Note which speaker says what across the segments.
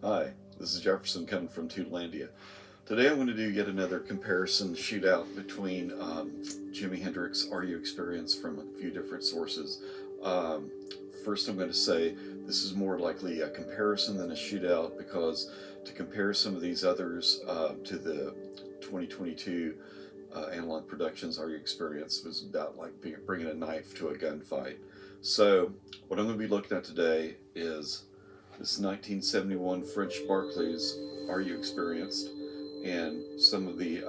Speaker 1: Hi, this is Jefferson coming from Tudelandia. Today I'm going to do yet another comparison shootout between Jimi Hendrix Are You Experience from a few different sources. Um, First I'm going to say this is more likely a comparison than a shootout because to compare some of these others to the 2022 Analog Productions Are You Experience was about like bringing a knife to a gunfight. So what I'm going to be looking at today is this 1971 French Barclays Are You Experienced, and some of the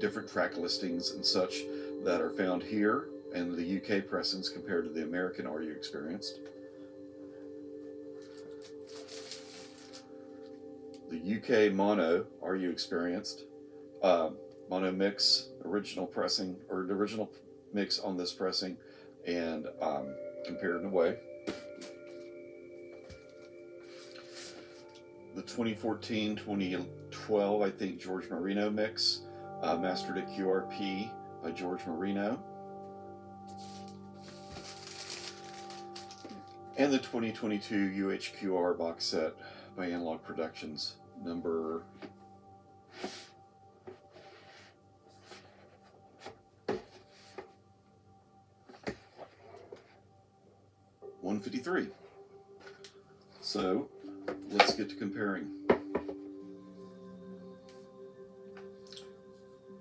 Speaker 1: different track listings and such that are found here and the UK pressings compared to the American Are You Experienced. The UK mono Are You Experienced, mono mix, original pressing, or the original mix on this pressing, and compared in a way. The 2014-2012, I think, George Marino mix, mastered at QRP by George Marino. And the 2022 UHQR box set by Analogue Productions, number 153. So let's get to comparing.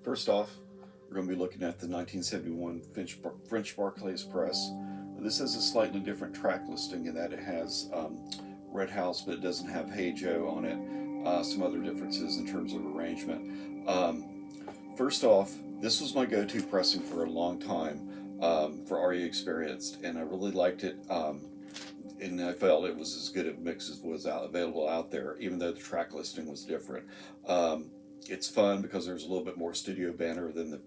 Speaker 1: First off, we're going to be looking at the 1971 French Barclays press. This has a slightly different track listing in that it has Red House, but it doesn't have Hey Joe on it. Some other differences in terms of arrangement. First off, this was my go-to pressing for a long time for Are You Experienced, and I really liked it. And I felt it was as good a mix as was available out there, even though the track listing was different. It's fun because there's a little bit more studio banter than the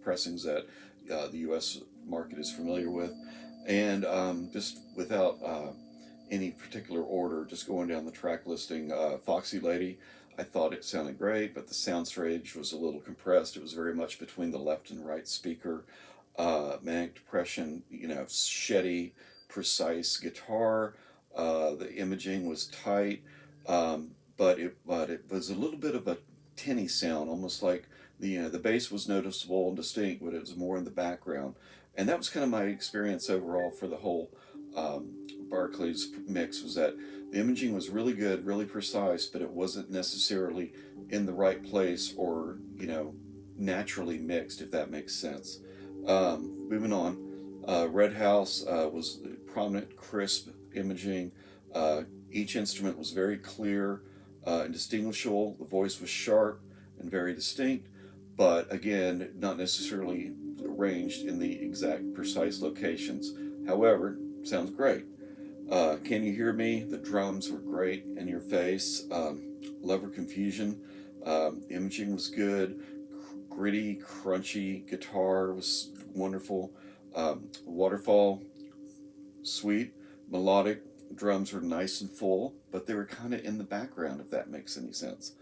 Speaker 1: pressings that the U.S. market is familiar with. And just without any particular order, just going down the track listing, Foxy Lady, I thought it sounded great, but the soundstage was a little compressed. It was very much between the left and right speaker. Manic Depression, sheddy, precise guitar. The imaging was tight, but it was a little bit of a tinny sound, almost like the bass was noticeable and distinct, but it was more in the background. And that was kind of my experience overall for the whole Barclays mix, was that the imaging was really good, really precise, but it wasn't necessarily in the right place or naturally mixed, if that makes sense. Moving on, Red House was prominent, crisp imaging. Each instrument was very clear and distinguishable. The voice was sharp and very distinct, but again, not necessarily arranged in the exact precise locations. However, sounds great. Can You Hear Me? The drums were great in your face. Lever Confusion. Imaging was good. Gritty, crunchy guitar was wonderful. Waterfall, sweet, melodic. Drums were nice and full, but they were kind of in the background, if that makes any sense.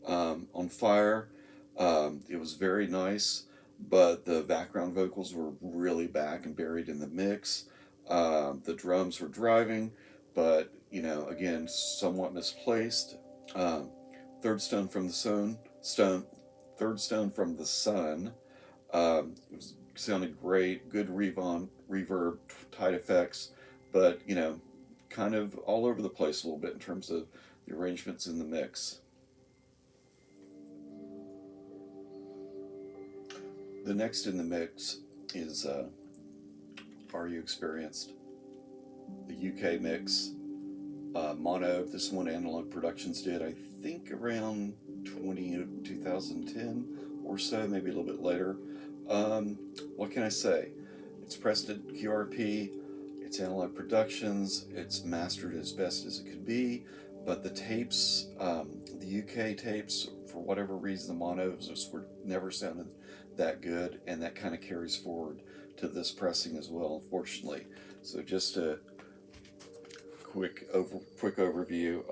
Speaker 1: On Fire, it was very nice, but the background vocals were really back and buried in the mix. The drums were driving, but again, somewhat misplaced. Third Stone from the Sun, Third Stone from the Sun. It sounded great, good reverb, tight effects, but kind of all over the place a little bit in terms of the arrangements in the mix. The next in the mix is Are You Experienced? The UK mix, mono. This one Analogue Productions did, I think, around 2010 or so, maybe a little bit later. What can I say? It's pressed at QRP, it's Analogue Productions, it's mastered as best as it could be, but the tapes, the UK tapes, for whatever reason, the monos just were never sounded that good, and that kind of carries forward to this pressing as well, unfortunately. So just a quick overview.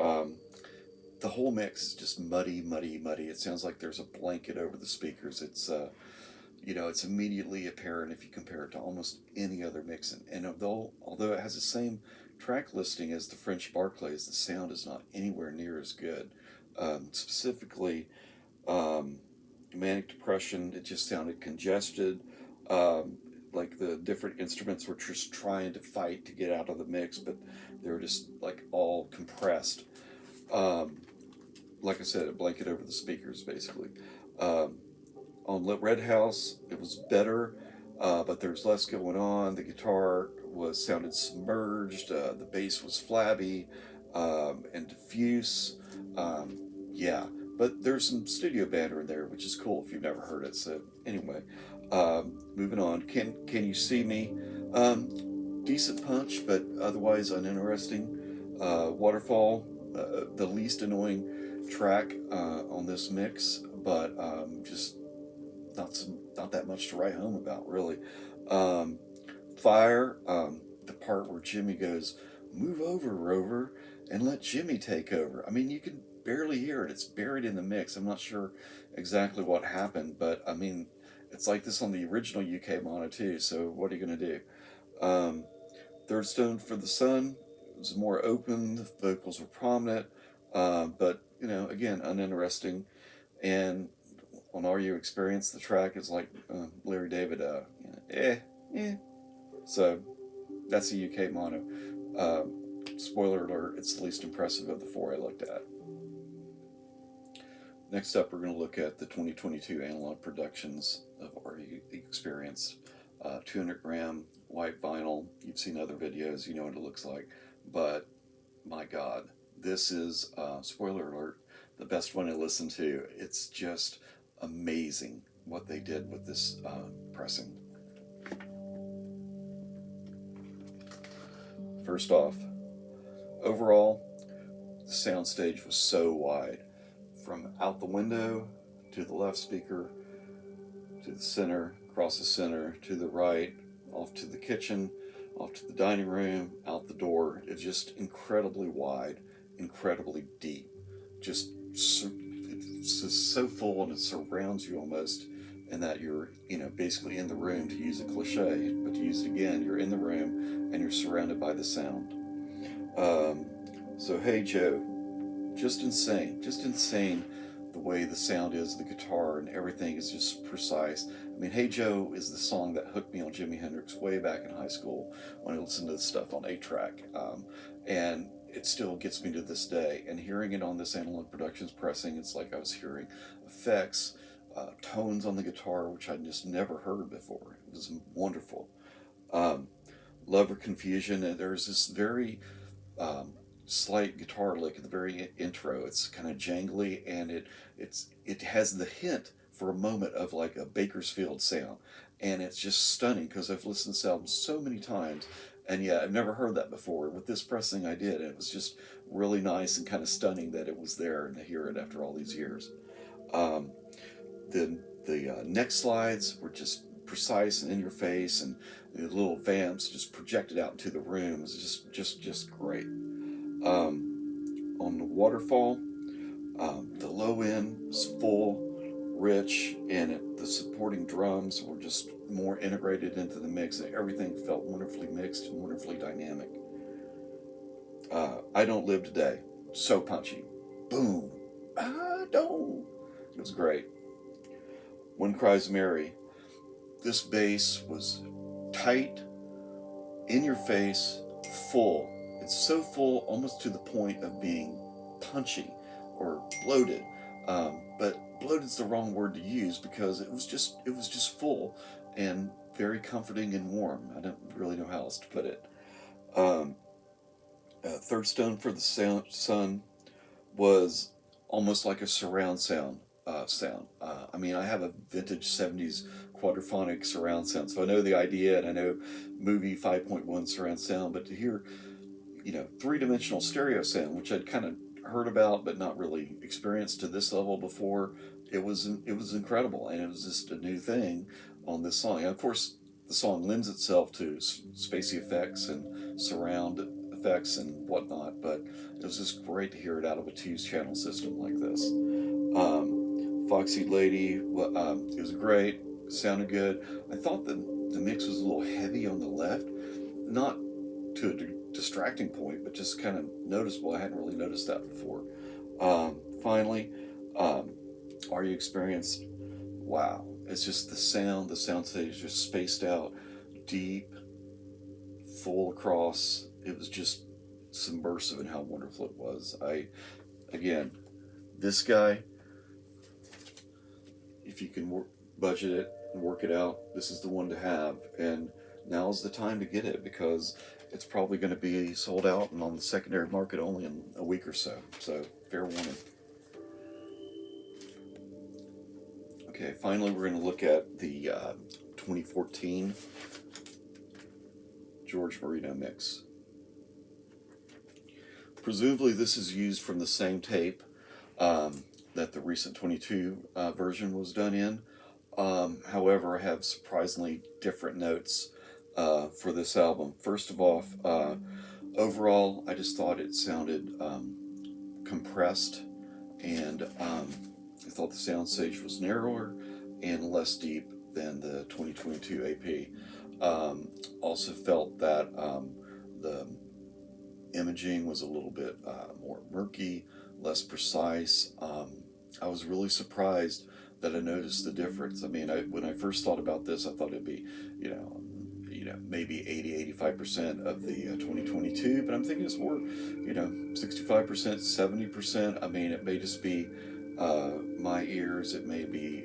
Speaker 1: The whole mix is just muddy. It sounds like there's a blanket over the speakers. It's it's immediately apparent if you compare it to almost any other mix. And although it has the same track listing as the French Barclays, the sound is not anywhere near as good. Specifically, manic depression, it just sounded congested. Um, like the different instruments were just trying to fight to get out of the mix, but they were just like all compressed. Um, like I said, a blanket over the speakers, basically. Um, on Red House, it was better, but there's less going on. The guitar was sounded submerged. The bass was flabby and diffuse. Yeah, but there's some studio banter in there, which is cool if you've never heard it. So anyway, moving on. Can you see me? Decent punch, but otherwise uninteresting. Waterfall, the least annoying track on this mix, but just not that much to write home about, really. Um, Fire, the part where Jimmy goes, "Move over, Rover, and let Jimmy take over." I mean, you can barely hear it. It's buried in the mix. I'm not sure exactly what happened, but I mean, it's like this on the original UK mono too. So what are you gonna do? Um, Third Stone for the Sun was more open. The vocals were prominent, but again, uninteresting. And on Are You Experience, the track is like Larry David, eh. So that's a UK mono. Spoiler alert, it's the least impressive of the four I looked at. Next up, we're going to look at the 2022 analog productions of Are You Experienced. 200-gram white vinyl. You've seen other videos, you know what it looks like. But my God, this is, spoiler alert, the best one I listened to. It's just amazing what they did with this pressing. First off, overall, the soundstage was so wide. From out the window to the left speaker, to the center, across the center, to the right, off to the kitchen, off to the dining room, out the door. It's just incredibly wide, incredibly deep. It's just so full and it surrounds you almost, and that you're, basically in the room, to use a cliche, but to use it again, you're in the room and you're surrounded by the sound. So Hey Joe, just insane the way the sound is, the guitar and everything is just precise. I mean, Hey Joe is the song that hooked me on Jimi Hendrix way back in high school when I listened to this stuff on 8-track, and it still gets me to this day. And hearing it on this Analogue Productions pressing, it's like I was hearing effects, tones on the guitar, which I'd just never heard before. It was wonderful. Love or Confusion, and there's this very slight guitar lick at the very intro. It's kind of jangly, and it has the hint for a moment of like a Bakersfield sound, and it's just stunning because I've listened to this album so many times, and yeah, I've never heard that before. With this pressing, I did, and it was just really nice and kind of stunning that it was there and to hear it after all these years. The neck slides were just precise and in your face, and the little vamps just projected out into the room. It was just great. On the Waterfall, the low end was full, rich, and the supporting drums were just more integrated into the mix. Everything felt wonderfully mixed and wonderfully dynamic. I Don't Live Today, so punchy. Boom. I don't. It was great. One Cries Mary, this bass was tight, in your face, full. It's so full, almost to the point of being punchy or bloated. But bloated's the wrong word to use because it was just full and very comforting and warm. I don't really know how else to put it. Third Stone for the Sun was almost like a surround sound. I mean, I have a vintage 70s quadraphonic surround sound, so I know the idea, and I know movie 5.1 surround sound, but to hear, three-dimensional stereo sound, which I'd kind of heard about but not really experienced to this level before, it was incredible, and it was just a new thing on this song. And of course, the song lends itself to spacey effects and surround effects and whatnot, but it was just great to hear it out of a 2-channel system like this. Foxy Lady, it was great, sounded good. I thought that the mix was a little heavy on the left, not to a distracting point, but just kind of noticeable. I hadn't really noticed that before. Finally, Are You Experienced? Wow, it's just the sound. The sound stage just spaced out, deep, full across. It was just submersive in how wonderful it was. Again, this guy, if you can budget it and work it out, this is the one to have. And now's the time to get it, because it's probably going to be sold out and on the secondary market only in a week or so. So, fair warning. Okay, finally, we're going to look at the 2014 George Marino mix. Presumably, this is used from the same tape that the recent 22 version was done in. However, I have surprisingly different notes for this album. First of all, overall, I just thought it sounded compressed, and I thought the soundstage was narrower and less deep than the 2022 AP. Also felt that the imaging was a little bit more murky, less precise. I was really surprised that I noticed the difference. I mean, when I first thought about this, I thought it'd be, maybe 80-85% of the 2022, but I'm thinking it's more, 65%, 70%. I mean, it may just be my ears. It may be,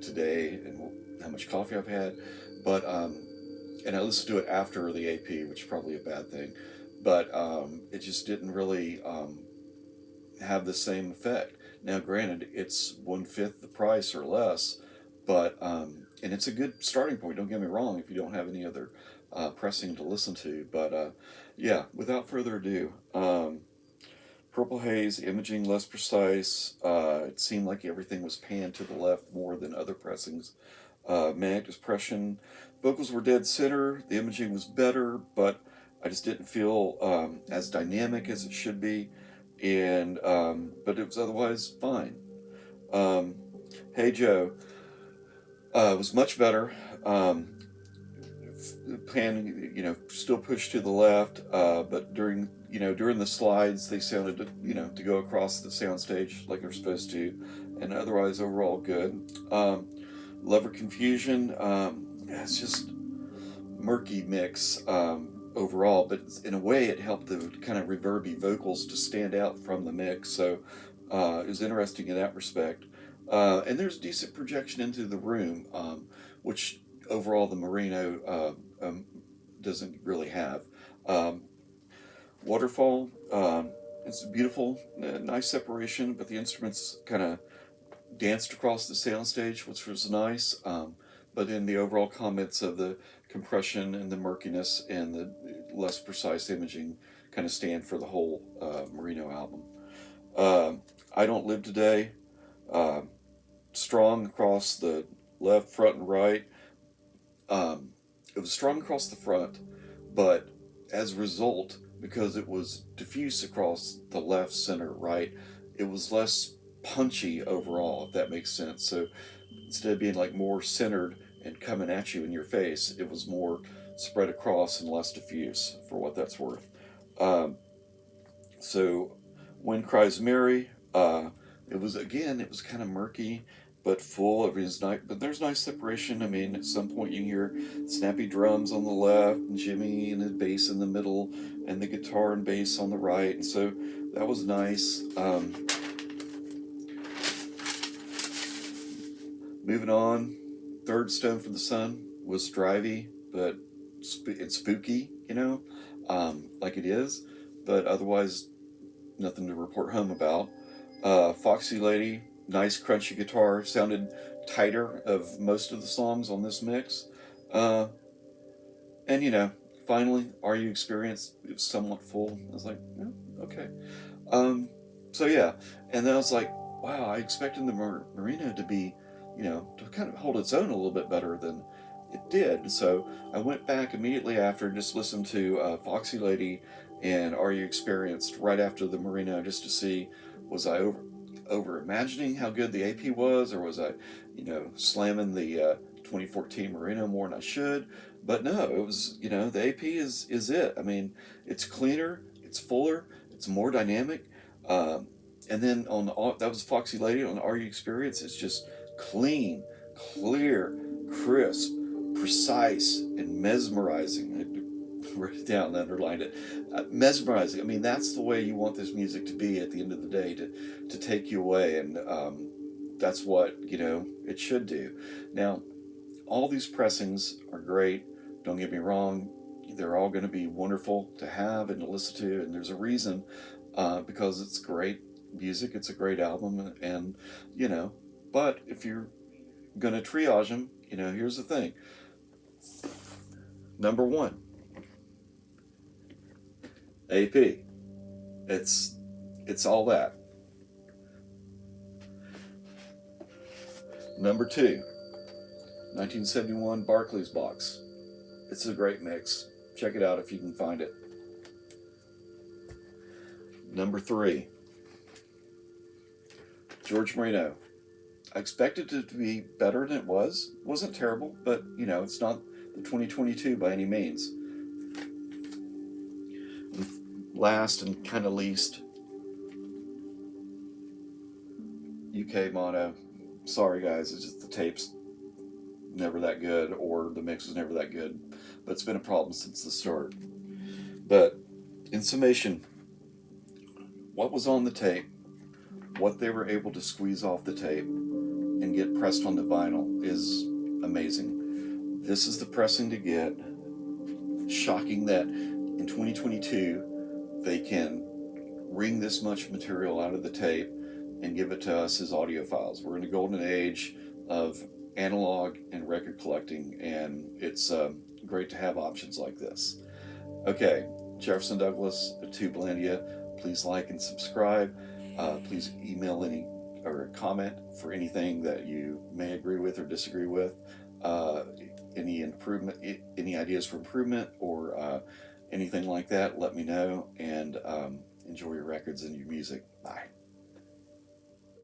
Speaker 1: today and how much coffee I've had, but and I listened to it after the AP, which is probably a bad thing, but it just didn't really have the same effect. Now, granted, it's 1/5 the price or less, but and it's a good starting point. Don't get me wrong, if you don't have any other pressing to listen to. But yeah, without further ado, Purple Haze, imaging less precise. It seemed like everything was panned to the left more than other pressings. Manic Depression, vocals were dead center. The imaging was better, but I just didn't feel as dynamic as it should be. And but it was otherwise fine. Hey Joe was much better. Pan, still pushed to the left, but during the slides they sounded to go across the soundstage like they're supposed to, and otherwise overall good. Lover Confusion, it's just murky mix overall, but in a way it helped the kind of reverby vocals to stand out from the mix, so it was interesting in that respect. And there's decent projection into the room, which overall the Marino doesn't really have. Waterfall, it's beautiful, nice separation, but the instruments kind of danced across the soundstage, which was nice. But in the overall comments of the compression and the murkiness and the less precise imaging kind of stand for the whole Marino album. I Don't Live Today, strong across the left, front, and right. It was strong across the front, but as a result, because it was diffuse across the left, center, right, it was less punchy overall, if that makes sense. So instead of being like more centered and coming at you in your face, it was more spread across and less diffuse, for what that's worth. So Wind Cries Mary, it was kind of murky, but full of his night. But there's nice separation. I mean, at some point you can hear snappy drums on the left, and Jimi and his bass in the middle, and the guitar and bass on the right. And so that was nice. Moving on, Third Stone from the Sun was drivey, but it's spooky, like it is. But otherwise, nothing to report home about. Foxy Lady, nice crunchy guitar, sounded tighter of most of the songs on this mix. And finally, Are You Experienced? It was somewhat full. I was like, okay. So yeah, and then I was like, wow, I expected the Marino to be, to kind of hold its own a little bit better than it did. So I went back immediately after and just listened to Foxy Lady and Are You Experienced right after the Marino, just to see, was I over imagining how good the AP was, or was I, slamming the 2014 Marino more than I should? But no, it was, the AP is it. I mean, it's cleaner, it's fuller, it's more dynamic. Um, and then that was Foxy Lady on the RU Experience. It's just clean, clear, crisp, precise, and mesmerizing. I wrote it down and underlined it. Mesmerizing. I mean, that's the way you want this music to be at the end of the day, to take you away. And that's what, it should do. Now, all these pressings are great. Don't get me wrong. They're all going to be wonderful to have and to listen to. And there's a reason, because it's great music. It's a great album. And, but if you're going to triage them, here's the thing. Number one, AP. It's all that. Number two, 1971 Barclays Box. It's a great mix. Check it out if you can find it. Number three, George Marino. I expected it to be better than it was. It wasn't terrible, but it's not the 2022 by any means. Last and kind of least, UK mono. Sorry guys, it's just the tape's never that good, or the mix was never that good, but it's been a problem since the start. But in summation, what was on the tape, what they were able to squeeze off the tape and get pressed onto vinyl is amazing. This is the pressing to get. Shocking that in 2022 they can wring this much material out of the tape and give it to us as audiophiles. We're in a golden age of analog and record collecting, and it's great to have options like this. Okay, Jefferson Douglas, Tubelandia. Please like and subscribe. Please email any or comment for anything that you may agree with or disagree with. Any improvement, any ideas for improvement, or anything like that, let me know. And enjoy your records and your music. Bye.